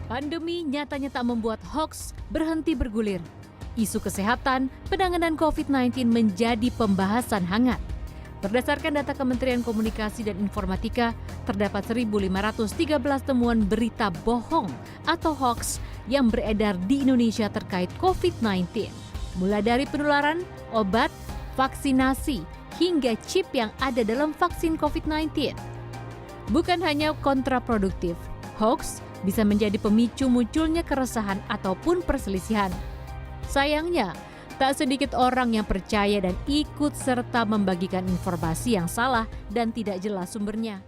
Pandemi nyatanya tak membuat hoax berhenti bergulir. Isu kesehatan, penanganan COVID-19 menjadi pembahasan hangat. Berdasarkan data Kementerian Komunikasi dan Informatika, terdapat 1.513 temuan berita bohong atau hoax yang beredar di Indonesia terkait COVID-19. Mulai dari penularan, obat, vaksinasi, hingga chip yang ada dalam vaksin COVID-19. Bukan hanya kontraproduktif, hoax bisa menjadi pemicu munculnya keresahan ataupun perselisihan. Sayangnya, tak sedikit orang yang percaya dan ikut serta membagikan informasi yang salah dan tidak jelas sumbernya.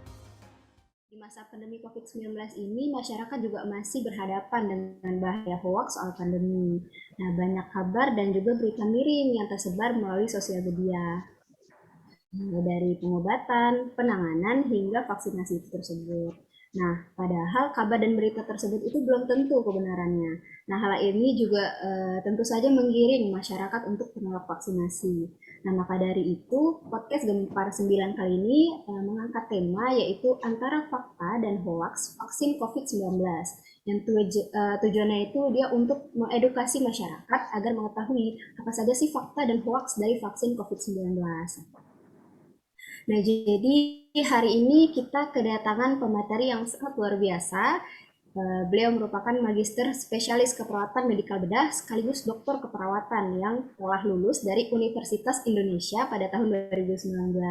Di masa pandemi COVID-19 ini, masyarakat juga masih berhadapan dengan bahaya hoaks soal pandemi. Nah, banyak kabar dan juga berita miring yang tersebar melalui sosial media. Dari pengobatan, penanganan, hingga vaksinasi tersebut. Nah, padahal kabar dan berita tersebut itu belum tentu kebenarannya. Nah, hal ini juga tentu saja menggiring masyarakat untuk menolak vaksinasi. Nah, maka dari itu, podcast Gempar 9 kali ini mengangkat tema yaitu antara fakta dan hoaks vaksin COVID-19. Yang tujuannya itu dia untuk mengedukasi masyarakat agar mengetahui apa saja sih fakta dan hoaks dari vaksin COVID-19. Nah, jadi hari ini kita kedatangan pemateri yang sangat luar biasa. Beliau merupakan magister spesialis keperawatan medikal bedah sekaligus doktor keperawatan yang telah lulus dari Universitas Indonesia pada tahun 2019.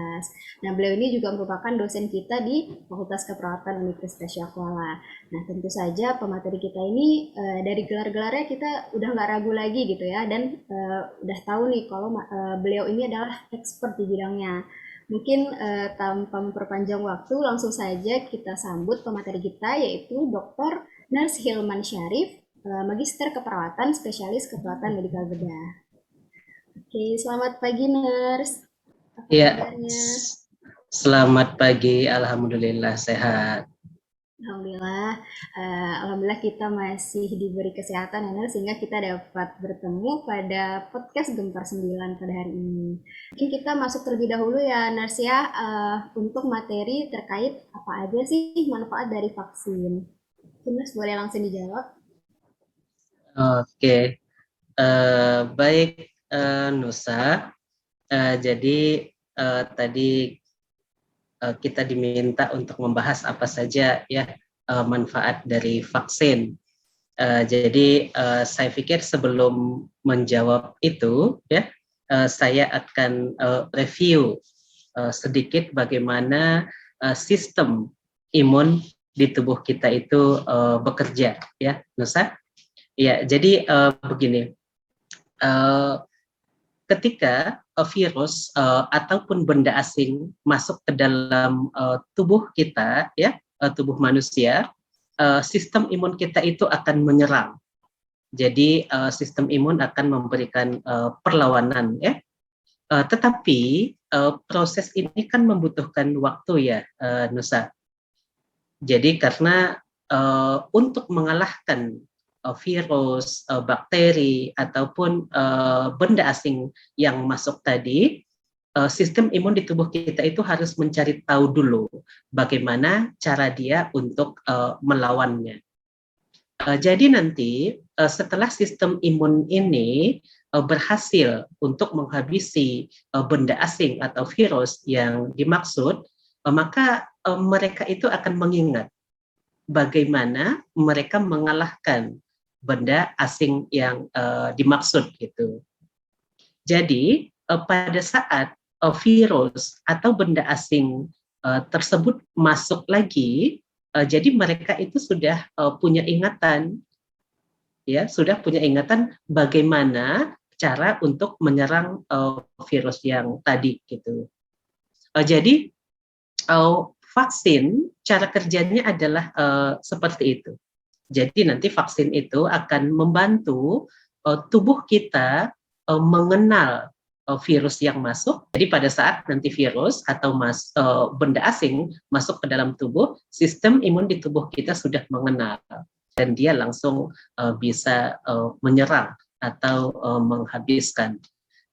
Nah, beliau ini juga merupakan dosen kita di Fakultas Keperawatan Universitas Syah Kuala. Nah, tentu saja pemateri kita ini dari gelar-gelarnya kita udah nggak ragu lagi gitu ya, dan udah tahu nih kalau beliau ini adalah expert di bidangnya. Mungkin tanpa memperpanjang waktu, langsung saja kita sambut pemateri kita yaitu Dr. Nurse Hilman Syarif, Magister Keperawatan, Spesialis Keperawatan Medikal Bedah. Oke, selamat pagi Nurse. Apa kabarnya? Selamat pagi, alhamdulillah sehat. Alhamdulillah kita masih diberi kesehatan ya, sehingga kita dapat bertemu pada podcast Gempar 9 pada hari ini. Mungkin kita masuk terlebih dahulu ya Nars ya, untuk materi terkait apa aja sih manfaat dari vaksin. Nars boleh langsung dijawab. Oke, baik Nusa. Jadi tadi kita diminta untuk membahas apa saja ya manfaat dari vaksin. Jadi saya pikir sebelum menjawab itu ya saya akan review sedikit bagaimana sistem imun di tubuh kita itu bekerja ya Nusa. Ya, jadi begini. Ketika virus ataupun benda asing masuk ke dalam tubuh kita, ya tubuh manusia, sistem imun kita itu akan menyerang. Jadi sistem imun akan memberikan perlawanan, ya. Tetapi proses ini kan membutuhkan waktu, ya, Nusa. Jadi karena untuk mengalahkan virus, bakteri, ataupun benda asing yang masuk tadi, sistem imun di tubuh kita itu harus mencari tahu dulu bagaimana cara dia untuk melawannya. Jadi nanti setelah sistem imun ini berhasil untuk menghabisi benda asing atau virus yang dimaksud, maka mereka itu akan mengingat bagaimana mereka mengalahkan benda asing yang dimaksud gitu. Jadi pada saat virus atau benda asing tersebut masuk lagi, jadi mereka itu sudah punya ingatan, ya sudah punya ingatan bagaimana cara untuk menyerang virus yang tadi gitu. Jadi vaksin cara kerjanya adalah seperti itu. Jadi nanti vaksin itu akan membantu tubuh kita mengenal virus yang masuk. Jadi pada saat nanti virus atau benda asing masuk ke dalam tubuh, sistem imun di tubuh kita sudah mengenal dan dia langsung bisa menyerang atau menghabiskan.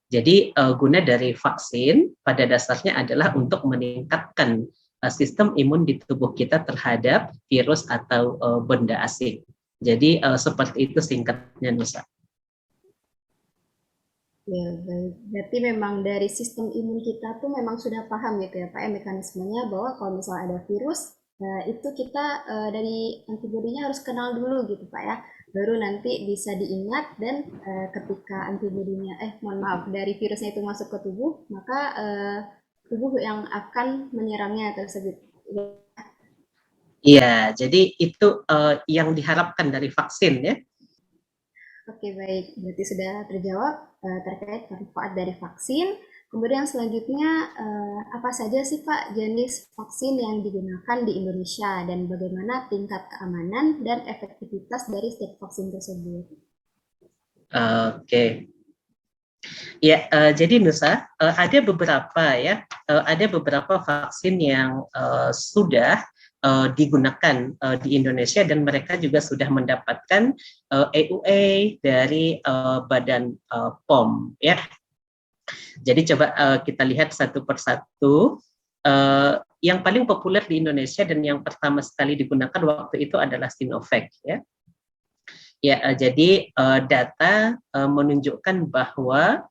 Jadi guna dari vaksin pada dasarnya adalah untuk meningkatkan sistem imun di tubuh kita terhadap virus atau benda asing. Jadi seperti itu singkatnya, Nusa. Ya, baik. Berarti memang dari sistem imun kita tuh memang sudah paham gitu ya Pak ya mekanismenya bahwa kalau misalnya ada virus, itu kita dari antibodinya harus kenal dulu gitu Pak ya. Baru nanti bisa diingat dan ketika antibodinya, mohon maaf, dari virusnya itu masuk ke tubuh, maka tubuh yang akan menyerangnya tersebut. Iya, jadi itu yang diharapkan dari vaksin ya. Oke, baik. Berarti sudah terjawab terkait manfaat dari vaksin. Kemudian selanjutnya, apa saja sih Pak jenis vaksin yang digunakan di Indonesia dan bagaimana tingkat keamanan dan efektivitas dari setiap vaksin tersebut? Oke. Ya, jadi Nusa, ada beberapa ya, ada beberapa vaksin yang sudah digunakan di Indonesia dan mereka juga sudah mendapatkan EUA dari Badan POM ya. Jadi coba kita lihat satu persatu. Yang paling populer di Indonesia dan yang pertama sekali digunakan waktu itu adalah Sinovac ya. Ya, jadi data menunjukkan bahwa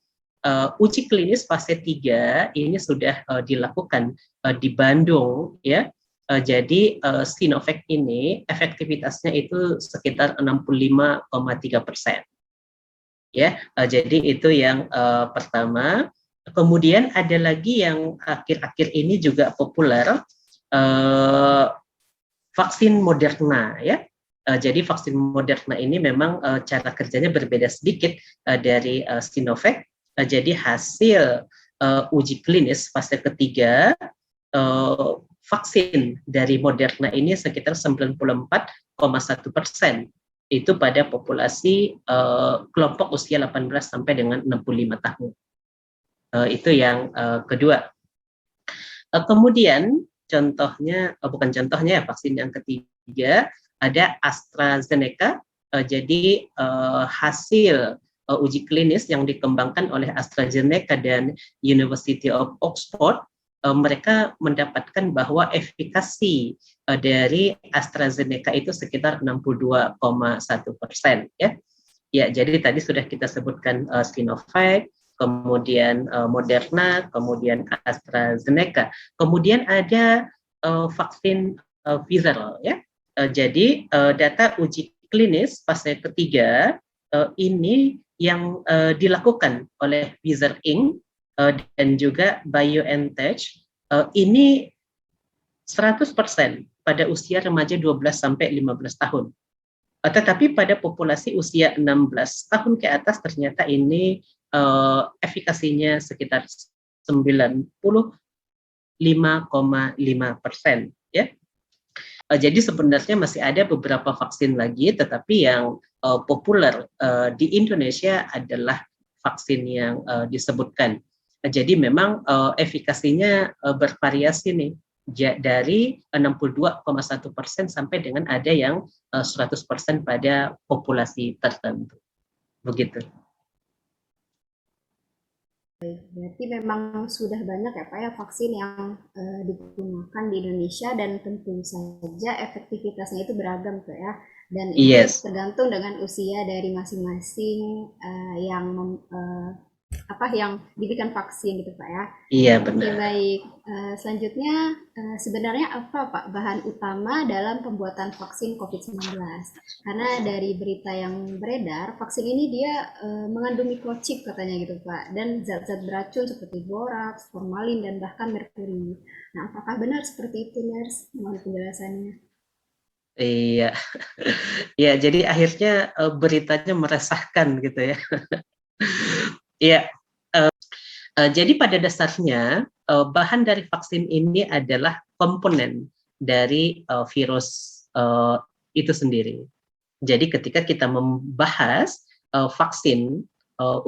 uji klinis fase 3 ini sudah dilakukan di Bandung ya. Jadi Sinovac ini efektivitasnya itu sekitar 65,3%. Ya, jadi itu yang pertama. Kemudian ada lagi yang akhir-akhir ini juga populer, vaksin Moderna ya. Jadi vaksin Moderna ini memang cara kerjanya berbeda sedikit dari Sinovac. Jadi hasil uji klinis fase ketiga vaksin dari Moderna ini sekitar 94,1%. Itu pada populasi kelompok usia 18 sampai dengan 65 tahun. Itu yang kedua. Kemudian contohnya, bukan contohnya ya, vaksin yang ketiga ada AstraZeneca. Jadi hasil uji klinis yang dikembangkan oleh AstraZeneca dan University of Oxford, mereka mendapatkan bahwa efikasi dari AstraZeneca itu sekitar 62,1% ya. Ya, jadi tadi sudah kita sebutkan Sinovac, kemudian Moderna, kemudian AstraZeneca. Kemudian ada vaksin Pfizer ya. Jadi data uji klinis fase ketiga ini yang dilakukan oleh Pfizer Inc. Dan juga BioNTech ini 100% pada usia remaja 12 sampai 15 tahun. Tetapi pada populasi usia 16 tahun ke atas ternyata ini efikasinya sekitar 95,5% ya. Jadi sebenarnya masih ada beberapa vaksin lagi, tetapi yang populer di Indonesia adalah vaksin yang disebutkan. Jadi memang efikasinya bervariasi nih, dari 62,1% sampai dengan ada yang 100% pada populasi tertentu. Begitu. Berarti memang sudah banyak ya Pak ya vaksin yang digunakan di Indonesia dan tentu saja efektivitasnya itu beragam tuh ya. Dan itu tergantung dengan usia dari masing-masing yang diberikan vaksin gitu Pak ya. Iya benar. Oke, baik. Selanjutnya sebenarnya apa Pak bahan utama dalam pembuatan vaksin COVID-19? Karena dari berita yang beredar, vaksin ini dia mengandung microchip katanya gitu Pak, dan zat-zat beracun seperti boraks, formalin, dan bahkan merkuri. Nah, apakah benar seperti itu, Nurse? Mohon penjelasannya. Iya, ya jadi akhirnya beritanya meresahkan gitu ya. Iya, jadi pada dasarnya bahan dari vaksin ini adalah komponen dari virus itu sendiri. Jadi ketika kita membahas vaksin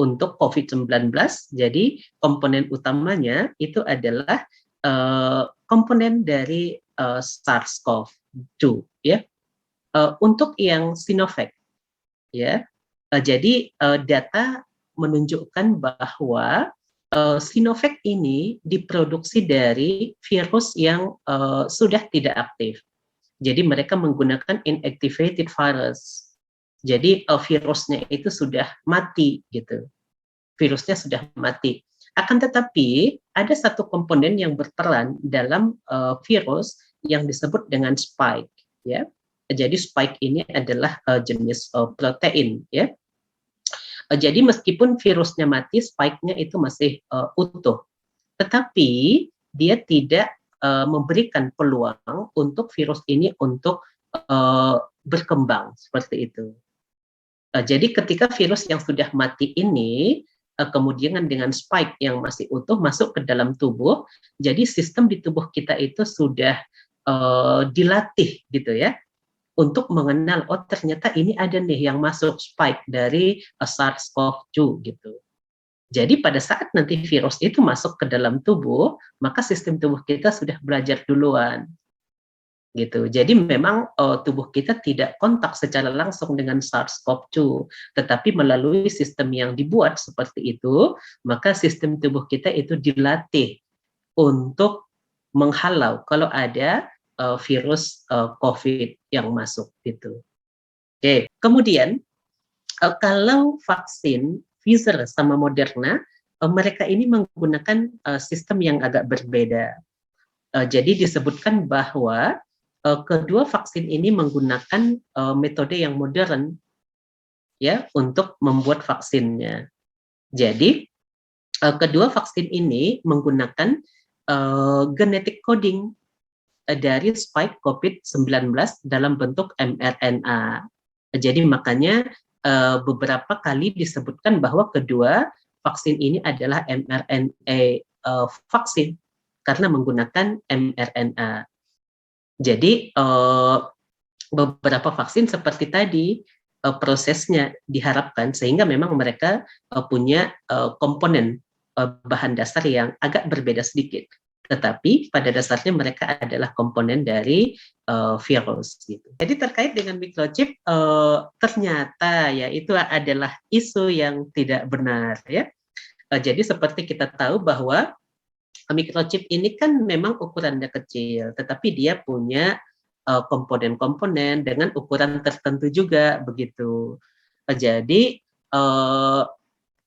untuk COVID-19, jadi komponen utamanya itu adalah komponen dari SARS-CoV-2 ya. Untuk yang Sinovac ya. Jadi data menunjukkan bahwa Sinovac ini diproduksi dari virus yang sudah tidak aktif. Jadi mereka menggunakan inactivated virus Jadi virusnya itu sudah mati gitu. Virusnya sudah mati. Akan tetapi ada satu komponen yang berperan dalam virus yang disebut dengan spike, ya. Jadi spike ini adalah jenis protein, ya. Jadi meskipun virusnya mati, spike-nya itu masih utuh. Tetapi dia tidak memberikan peluang untuk virus ini untuk berkembang seperti itu. Jadi ketika virus yang sudah mati ini kemudian dengan spike yang masih utuh masuk ke dalam tubuh, jadi sistem di tubuh kita itu sudah dilatih gitu ya untuk mengenal, oh ternyata ini ada nih yang masuk spike dari SARS-CoV-2 gitu. Jadi pada saat nanti virus itu masuk ke dalam tubuh, maka sistem tubuh kita sudah belajar duluan. Gitu. Jadi memang tubuh kita tidak kontak secara langsung dengan SARS-CoV-2, tetapi melalui sistem yang dibuat seperti itu, maka sistem tubuh kita itu dilatih untuk menghalau kalau ada virus COVID yang masuk gitu. Oke, kemudian kalau vaksin Pfizer sama Moderna, mereka ini menggunakan sistem yang agak berbeda. Jadi disebutkan bahwa kedua vaksin ini menggunakan metode yang modern ya untuk membuat vaksinnya. Jadi kedua vaksin ini menggunakan genetic coding dari spike COVID-19 dalam bentuk mRNA. Jadi makanya beberapa kali disebutkan bahwa kedua vaksin ini adalah mRNA vaksin karena menggunakan mRNA. Jadi beberapa vaksin seperti tadi prosesnya diharapkan sehingga memang mereka punya komponen bahan dasar yang agak berbeda sedikit. Tetapi pada dasarnya mereka adalah komponen dari virus. Gitu. Jadi terkait dengan microchip, ternyata ya itu adalah isu yang tidak benar. Ya. Jadi seperti kita tahu bahwa microchip ini kan memang ukurannya kecil, tetapi dia punya komponen-komponen dengan ukuran tertentu juga begitu. Jadi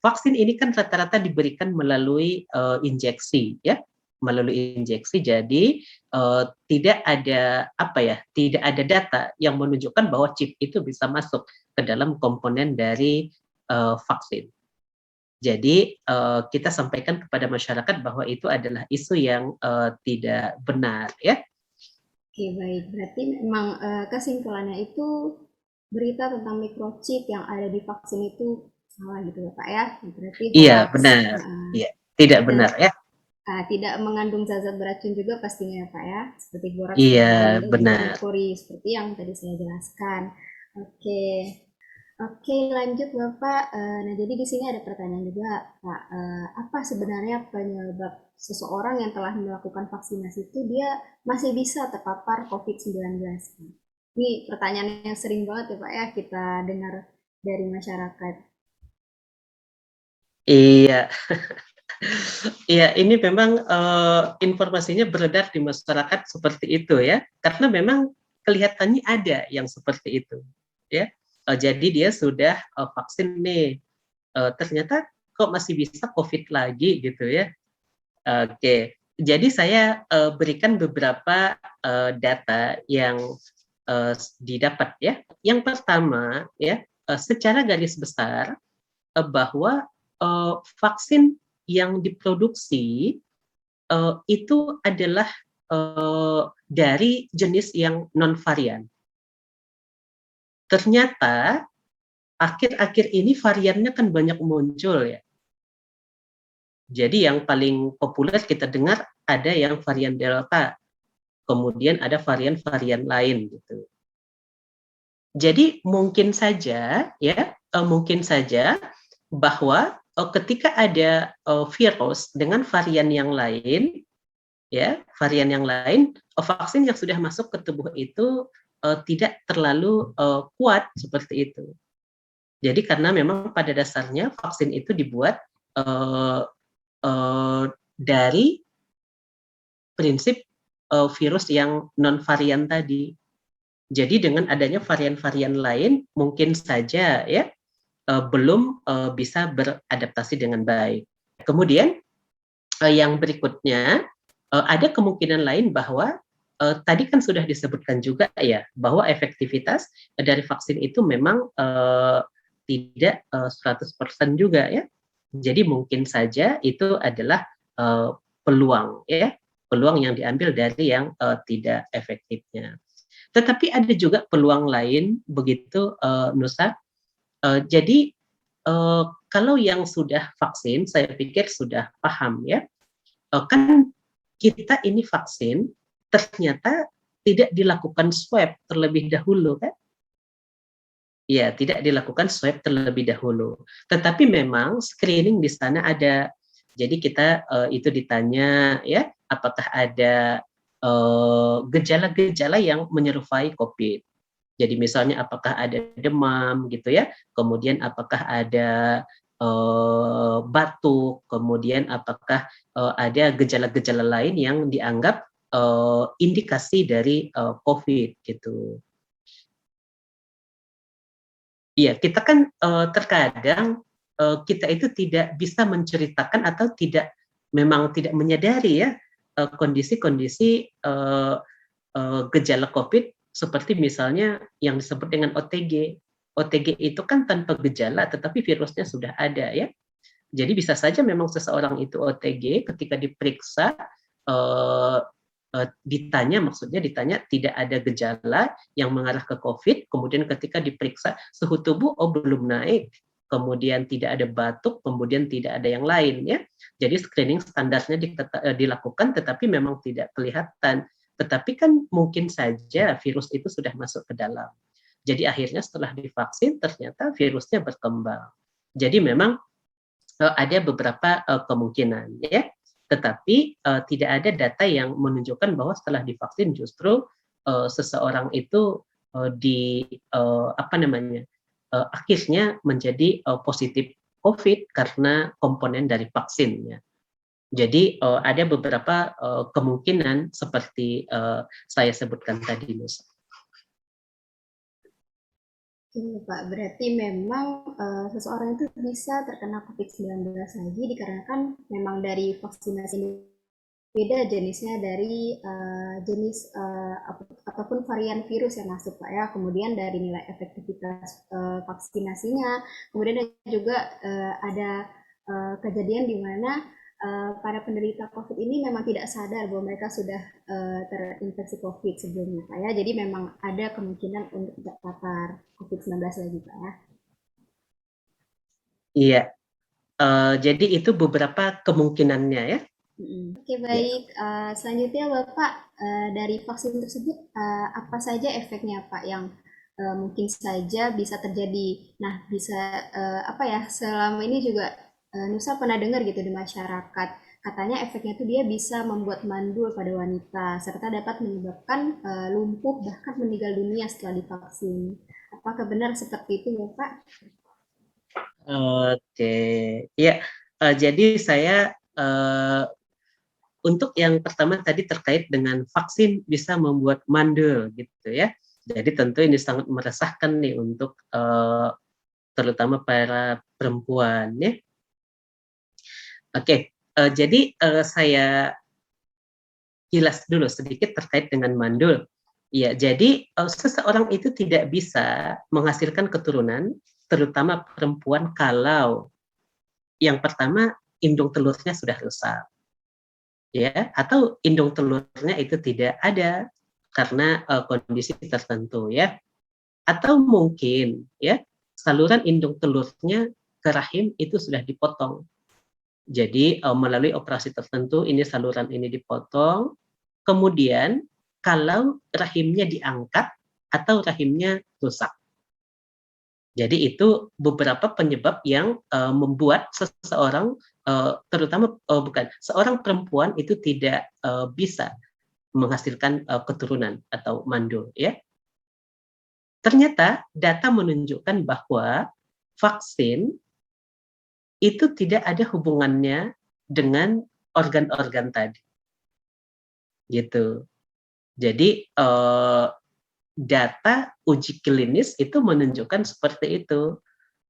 vaksin ini kan rata-rata diberikan melalui injeksi, ya, melalui injeksi. Jadi tidak ada tidak ada data yang menunjukkan bahwa chip itu bisa masuk ke dalam komponen dari vaksin. Jadi kita sampaikan kepada masyarakat bahwa itu adalah isu yang tidak benar, ya. Oke, baik. Berarti memang kesimpulannya itu berita tentang microchip yang ada di vaksin itu salah gitu ya Pak ya. Berarti Iya, hoax. benar. Iya, tidak Dan benar ya. tidak mengandung zat-zat beracun juga pastinya ya Pak ya. Seperti borax, Iya, dan juga benar. merkuri seperti yang tadi saya jelaskan. Oke. Oke, lanjut Bapak. Nah, jadi di sini ada pertanyaan juga, Pak. Apa sebenarnya penyebab seseorang yang telah melakukan vaksinasi itu dia masih bisa terpapar COVID-19? Ini pertanyaan yang sering banget ya Pak ya kita dengar dari masyarakat. Iya. Iya, ini memang informasinya beredar di masyarakat seperti itu ya, karena memang kelihatannya ada yang seperti itu, ya. Jadi dia sudah vaksin nih, ternyata kok masih bisa COVID lagi gitu ya. Oke, jadi saya berikan beberapa data yang didapat ya. Yang pertama ya, secara garis besar bahwa vaksin yang diproduksi itu adalah dari jenis yang non varian. Ternyata akhir-akhir ini variannya kan banyak muncul ya. Jadi yang paling populer kita dengar ada yang varian Delta, kemudian ada varian-varian lain gitu. Jadi mungkin saja bahwa ketika ada virus dengan varian yang lain, ya varian yang lain, vaksin yang sudah masuk ke tubuh itu tidak terlalu kuat seperti itu. Jadi karena memang pada dasarnya vaksin itu dibuat dari prinsip virus yang non varian tadi. Jadi dengan adanya varian-varian lain mungkin saja ya belum bisa beradaptasi dengan baik. Kemudian yang berikutnya ada kemungkinan lain bahwa tadi kan sudah disebutkan juga ya bahwa efektivitas dari vaksin itu memang tidak 100% juga ya. Jadi mungkin saja itu adalah peluang ya, peluang yang diambil dari yang tidak efektifnya. Tetapi ada juga peluang lain begitu Nusa. Jadi kalau yang sudah vaksin, saya pikir sudah paham ya. Kan kita ini vaksin ternyata tidak dilakukan swab terlebih dahulu kan? Ya, tidak dilakukan swab terlebih dahulu. Tetapi memang screening di sana ada. Jadi kita itu ditanya ya, apakah ada gejala-gejala yang menyerupai COVID. Jadi misalnya apakah ada demam gitu ya, kemudian apakah ada batuk, kemudian apakah ada gejala-gejala lain yang dianggap indikasi dari COVID gitu. Iya, kita kan terkadang kita itu tidak bisa menceritakan atau memang tidak menyadari ya kondisi-kondisi gejala COVID seperti misalnya yang disebut dengan OTG. OTG itu kan tanpa gejala, tetapi virusnya sudah ada ya. Jadi bisa saja memang seseorang itu OTG ketika diperiksa, ditanya tidak ada gejala yang mengarah ke COVID, kemudian ketika diperiksa suhu tubuh, oh belum naik, kemudian tidak ada batuk, kemudian tidak ada yang lain ya. Jadi screening standarnya dilakukan, tetapi memang tidak kelihatan. Tetapi kan mungkin saja virus itu sudah masuk ke dalam. Jadi akhirnya setelah divaksin ternyata virusnya berkembang. Jadi memang ada beberapa kemungkinan ya. Tetapi tidak ada data yang menunjukkan bahwa setelah divaksin justru seseorang itu akhirnya menjadi positif COVID karena komponen dari vaksinnya. Jadi ada beberapa kemungkinan seperti saya sebutkan tadi, Nus. Oke, Pak, berarti memang seseorang itu bisa terkena COVID-19 lagi dikarenakan memang dari vaksinasi ini beda jenisnya dari jenis ataupun varian virus yang masuk, Pak ya. Kemudian dari nilai efektivitas vaksinasinya, kemudian juga ada kejadian di mana para penderita COVID ini memang tidak sadar bahwa mereka sudah terinfeksi COVID sebelumnya, Pak ya. Jadi memang ada kemungkinan untuk terpapar COVID-19 lagi, Pak ya. Iya, jadi itu beberapa kemungkinannya ya. Oke, baik. Selanjutnya Bapak, dari vaksin tersebut apa saja efeknya Pak yang mungkin saja bisa terjadi? Nah, bisa selama ini juga Nusa pernah dengar gitu di masyarakat, katanya efeknya itu dia bisa membuat mandul pada wanita, serta dapat menyebabkan lumpuh bahkan meninggal dunia setelah divaksin. Apakah benar seperti itu ya Pak? Oke, ya. Jadi saya untuk yang pertama tadi terkait dengan vaksin bisa membuat mandul gitu ya. Jadi tentu ini sangat meresahkan nih untuk terutama para perempuan ya. Oke, jadi saya jelas dulu sedikit terkait dengan mandul. Ya, jadi seseorang itu tidak bisa menghasilkan keturunan, terutama perempuan kalau yang pertama indung telurnya sudah rusak, ya, atau indung telurnya itu tidak ada karena kondisi tertentu, ya, atau mungkin ya saluran indung telurnya ke rahim itu sudah dipotong. Jadi melalui operasi tertentu ini saluran ini dipotong, kemudian kalau rahimnya diangkat atau rahimnya rusak. Jadi itu beberapa penyebab yang membuat seseorang terutama seorang perempuan itu tidak bisa menghasilkan keturunan atau mandul ya. Ternyata data menunjukkan bahwa vaksin itu tidak ada hubungannya dengan organ-organ tadi. Gitu. Jadi data uji klinis itu menunjukkan seperti itu,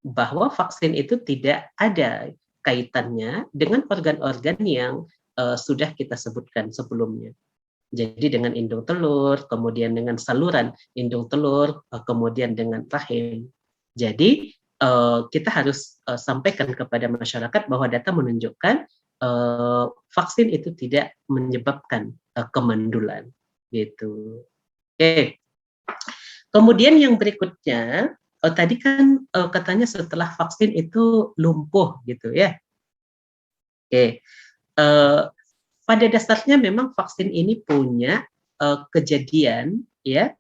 bahwa vaksin itu tidak ada kaitannya dengan organ-organ yang sudah kita sebutkan sebelumnya. Jadi dengan indung telur, kemudian dengan saluran indung telur, kemudian dengan rahim. Jadi kita harus sampaikan kepada masyarakat bahwa data menunjukkan vaksin itu tidak menyebabkan kemandulan, gitu. Oke. Kemudian yang berikutnya, tadi kan katanya setelah vaksin itu lumpuh, gitu ya. Oke. Pada dasarnya memang vaksin ini punya kejadian ya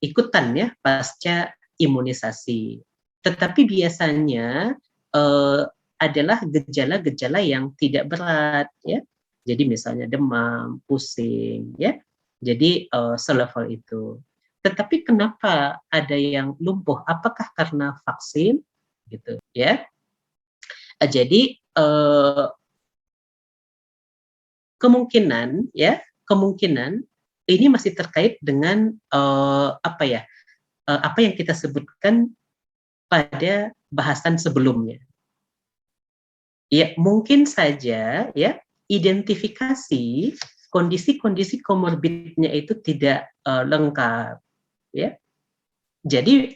ikutan ya pasca imunisasi. Tetapi biasanya adalah gejala-gejala yang tidak berat ya. Jadi misalnya demam, pusing ya. Jadi selevel itu. Tetapi kenapa ada yang lumpuh? Apakah karena vaksin gitu ya? Jadi kemungkinan ini masih terkait dengan apa yang kita sebutkan pada bahasan sebelumnya. Ya, mungkin saja ya identifikasi kondisi-kondisi komorbidnya itu tidak lengkap ya. Jadi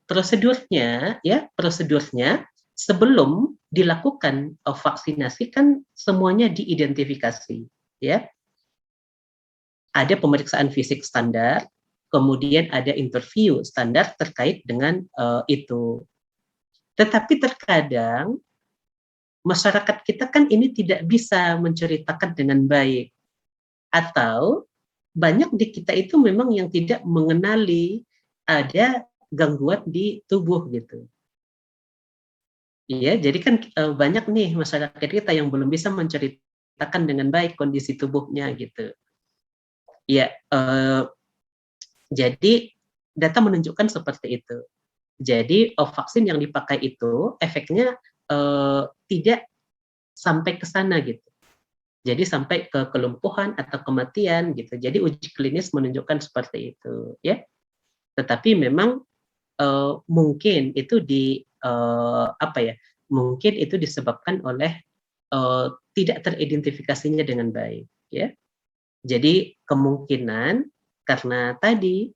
prosedurnya sebelum dilakukan vaksinasi kan semuanya diidentifikasi ya. Ada pemeriksaan fisik standar, kemudian ada interview standar terkait dengan itu. Tetapi terkadang masyarakat kita kan ini tidak bisa menceritakan dengan baik, atau banyak di kita itu memang yang tidak mengenali ada gangguan di tubuh gitu. Iya, jadi kan banyak nih masyarakat kita yang belum bisa menceritakan dengan baik kondisi tubuhnya gitu. Ya, jadi data menunjukkan seperti itu. Jadi vaksin yang dipakai itu efeknya tidak sampai ke sana gitu. Jadi sampai ke kelumpuhan atau kematian gitu. Jadi uji klinis menunjukkan seperti itu, ya. Tetapi memang mungkin itu mungkin itu disebabkan oleh tidak teridentifikasinya dengan baik, ya. Jadi kemungkinan karena tadi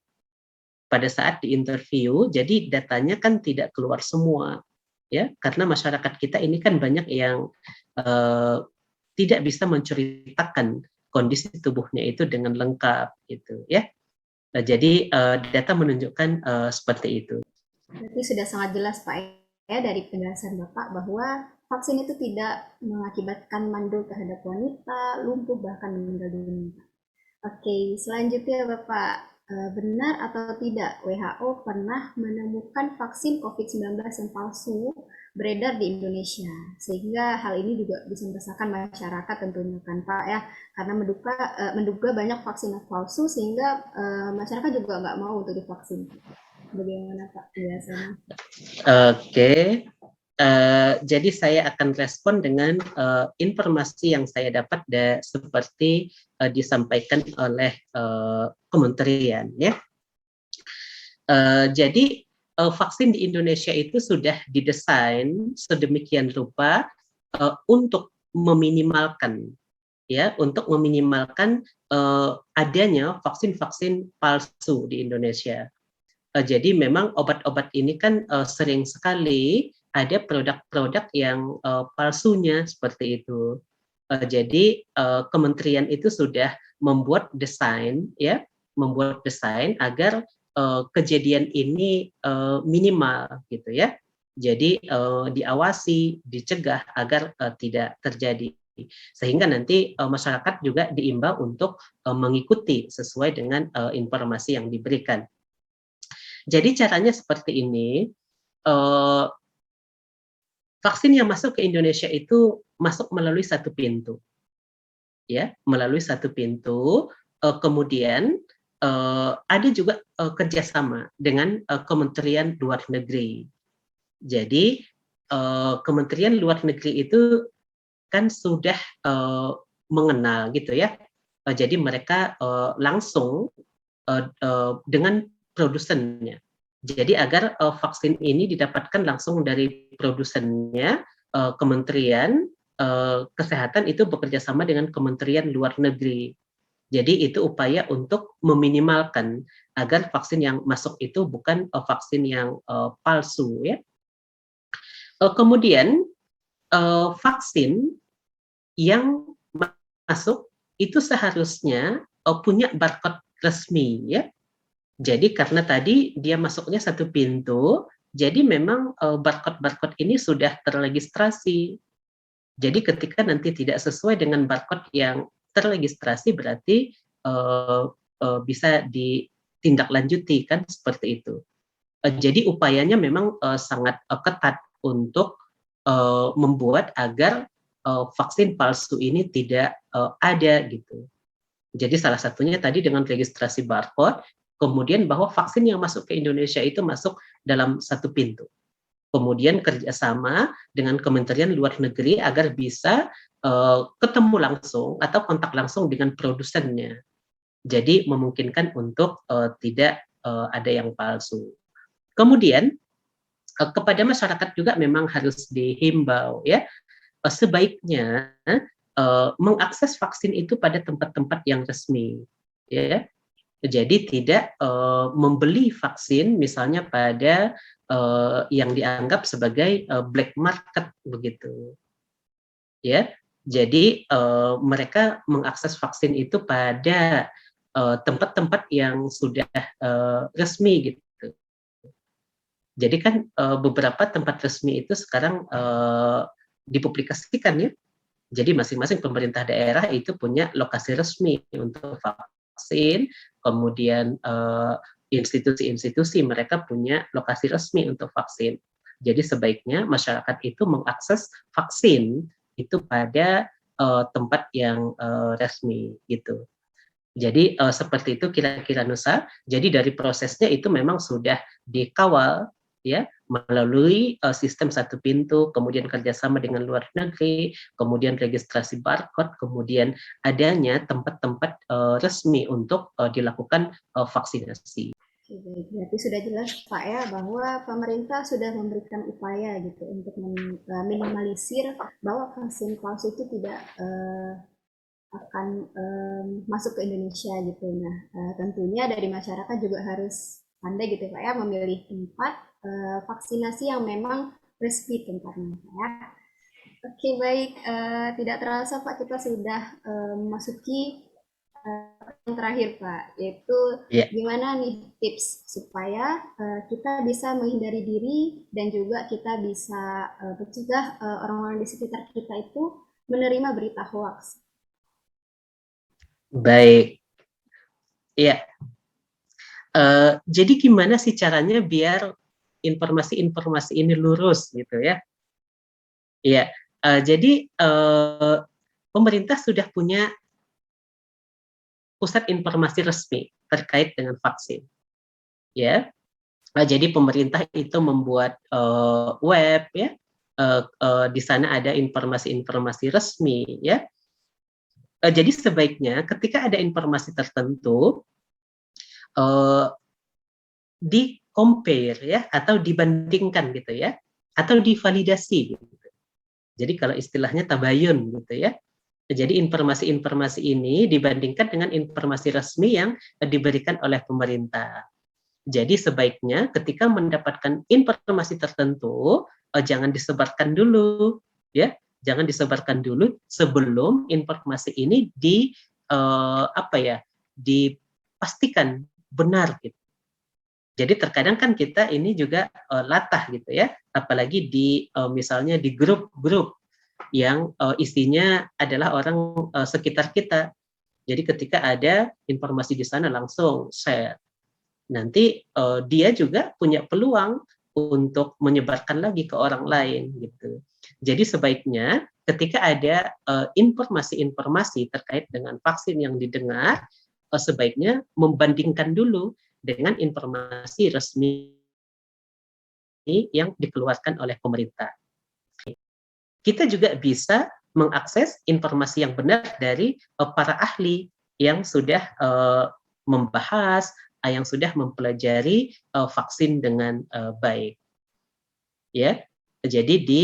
pada saat diinterview, jadi datanya kan tidak keluar semua, ya, karena masyarakat kita ini kan banyak yang tidak bisa menceritakan kondisi tubuhnya itu dengan lengkap, gitu, ya. Nah, jadi data menunjukkan seperti itu. Berarti sudah sangat jelas Pak ya dari penjelasan Bapak bahwa vaksin itu tidak mengakibatkan mandul terhadap wanita, lumpuh, bahkan meninggal dunia. Oke, selanjutnya Bapak, benar atau tidak WHO pernah menemukan vaksin COVID-19 yang palsu beredar di Indonesia? Sehingga hal ini juga bisa meresahkan masyarakat tentunya kan Pak ya, karena menduga banyak vaksin palsu sehingga masyarakat juga nggak mau untuk divaksin. Bagaimana Pak penjelasannya? Oke. Jadi saya akan respon dengan informasi yang saya dapat seperti disampaikan oleh kementerian, ya. Jadi vaksin di Indonesia itu sudah didesain sedemikian rupa untuk meminimalkan adanya vaksin-vaksin palsu di Indonesia. Jadi memang obat-obat ini kan sering sekali ada produk-produk yang palsunya seperti itu. Jadi kementerian itu sudah membuat desain agar kejadian ini minimal gitu ya. Jadi diawasi, dicegah agar tidak terjadi. Sehingga nanti masyarakat juga diimbau untuk mengikuti sesuai dengan informasi yang diberikan. Jadi caranya seperti ini, vaksin yang masuk ke Indonesia itu masuk melalui satu pintu, ya, melalui satu pintu. Kemudian ada juga kerjasama dengan Kementerian Luar Negeri. Jadi Kementerian Luar Negeri itu kan sudah mengenal gitu ya Jadi mereka langsung dengan produsennya. Jadi agar vaksin ini didapatkan langsung dari produsennya, Kementerian Kesehatan itu bekerja sama dengan Kementerian Luar Negeri. Jadi itu upaya untuk meminimalkan agar vaksin yang masuk itu bukan vaksin yang palsu ya. Kemudian vaksin yang masuk itu seharusnya punya barcode resmi ya. Jadi karena tadi dia masuknya satu pintu, jadi memang barcode-barcode ini sudah terregistrasi. Jadi ketika nanti tidak sesuai dengan barcode yang terregistrasi berarti bisa ditindaklanjuti kan seperti itu. Jadi upayanya memang sangat ketat untuk membuat agar vaksin palsu ini tidak ada gitu. Jadi salah satunya tadi dengan registrasi barcode, kemudian bahwa vaksin yang masuk ke Indonesia itu masuk dalam satu pintu. Kemudian kerjasama dengan Kementerian Luar Negeri agar bisa ketemu langsung atau kontak langsung dengan produsennya. Jadi memungkinkan untuk tidak ada yang palsu. Kemudian kepada masyarakat juga memang harus dihimbau ya, sebaiknya mengakses vaksin itu pada tempat-tempat yang resmi ya. Jadi tidak membeli vaksin misalnya pada yang dianggap sebagai black market begitu ya. Jadi mereka mengakses vaksin itu pada tempat-tempat yang sudah resmi gitu. Jadi kan beberapa tempat resmi itu sekarang dipublikasikan ya. Jadi masing-masing pemerintah daerah itu punya lokasi resmi untuk vaksin, kemudian institusi-institusi mereka punya lokasi resmi untuk vaksin. Jadi sebaiknya masyarakat itu mengakses vaksin itu pada tempat yang resmi gitu. Jadi seperti itu kira-kira Nusa. Jadi dari prosesnya itu memang sudah dikawal ya melalui sistem satu pintu, kemudian kerjasama dengan luar negeri, kemudian registrasi barcode, kemudian adanya tempat-tempat resmi untuk dilakukan vaksinasi. Baik, berarti sudah jelas Pak ya bahwa pemerintah sudah memberikan upaya gitu untuk minimalisir bahwa vaksin palsu itu tidak akan masuk ke Indonesia gitu. Nah, tentunya dari masyarakat juga harus pandai gitu Pak ya memilih tempat vaksinasi yang memang resmi tempatnya Pak ya. Oke baik, tidak terasa Pak kita sudah memasuki yang terakhir Pak, yaitu gimana nih tips supaya kita bisa menghindari diri dan juga kita bisa mencegah orang-orang di sekitar kita itu menerima berita hoax. Baik, ya. Jadi gimana sih caranya biar informasi-informasi ini lurus gitu ya? Iya, jadi pemerintah sudah punya pusat informasi resmi terkait dengan vaksin, ya. Jadi pemerintah itu membuat web ya, di sana ada informasi-informasi resmi ya. Jadi sebaiknya ketika ada informasi tertentu di compare ya atau dibandingkan gitu ya atau divalidasi gitu. Jadi kalau istilahnya tabayun gitu ya. Jadi informasi-informasi ini dibandingkan dengan informasi resmi yang diberikan oleh pemerintah. Jadi sebaiknya ketika mendapatkan informasi tertentu jangan disebarkan dulu ya. Jangan disebarkan dulu sebelum informasi ini dipastikan benar gitu. Jadi terkadang kan kita ini juga latah gitu ya, apalagi di misalnya di grup-grup yang isinya adalah orang sekitar kita. Jadi ketika ada informasi di sana langsung share. Nanti dia juga punya peluang untuk menyebarkan lagi ke orang lain gitu. Jadi sebaiknya ketika ada informasi-informasi terkait dengan vaksin yang didengar, sebaiknya membandingkan dulu dengan informasi resmi yang dikeluarkan oleh pemerintah. Kita juga bisa mengakses informasi yang benar dari para ahli yang sudah membahas, yang sudah mempelajari vaksin dengan baik. Ya, jadi di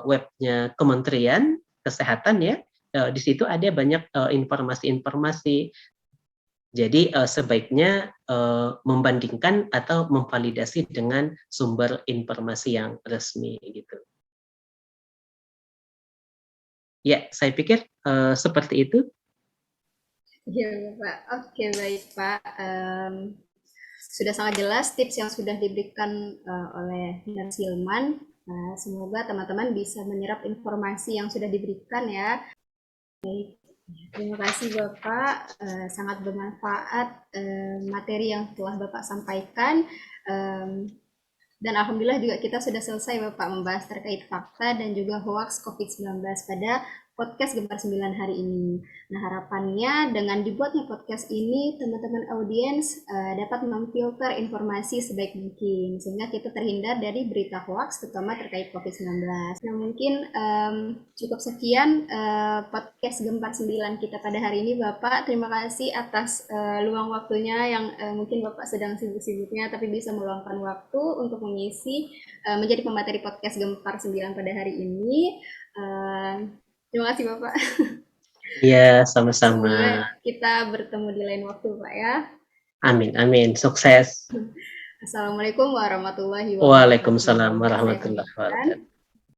webnya Kementerian Kesehatan ya, di situ ada banyak informasi-informasi. Jadi sebaiknya membandingkan atau memvalidasi dengan sumber informasi yang resmi gitu. Ya, saya pikir seperti itu. Iya, Pak. Oke, baik, Pak. Sudah sangat jelas tips yang sudah diberikan oleh Nurse Hilman. Semoga teman-teman bisa menyerap informasi yang sudah diberikan ya. Baik. Terima kasih Bapak, sangat bermanfaat materi yang telah Bapak sampaikan. Dan alhamdulillah juga kita sudah selesai Bapak membahas terkait fakta dan juga hoaks COVID-19 pada podcast Gempar 9 hari ini. Nah, harapannya dengan dibuatnya podcast ini, teman-teman audiens dapat memfilter informasi sebaik mungkin, sehingga kita terhindar dari berita hoaks, terutama terkait COVID-19. Nah, mungkin cukup sekian podcast Gempar 9 kita pada hari ini, Bapak. Terima kasih atas luang waktunya yang mungkin Bapak sedang sibuk-sibuknya, tapi bisa meluangkan waktu untuk mengisi menjadi pemateri podcast Gempar 9 pada hari ini. Terima kasih Bapak. Ya, sama-sama. Semoga kita bertemu di lain waktu Pak ya. Amin, amin. Sukses. Assalamualaikum warahmatullahi wabarakatuh. Waalaikumsalam warahmatullahi wabarakatuh.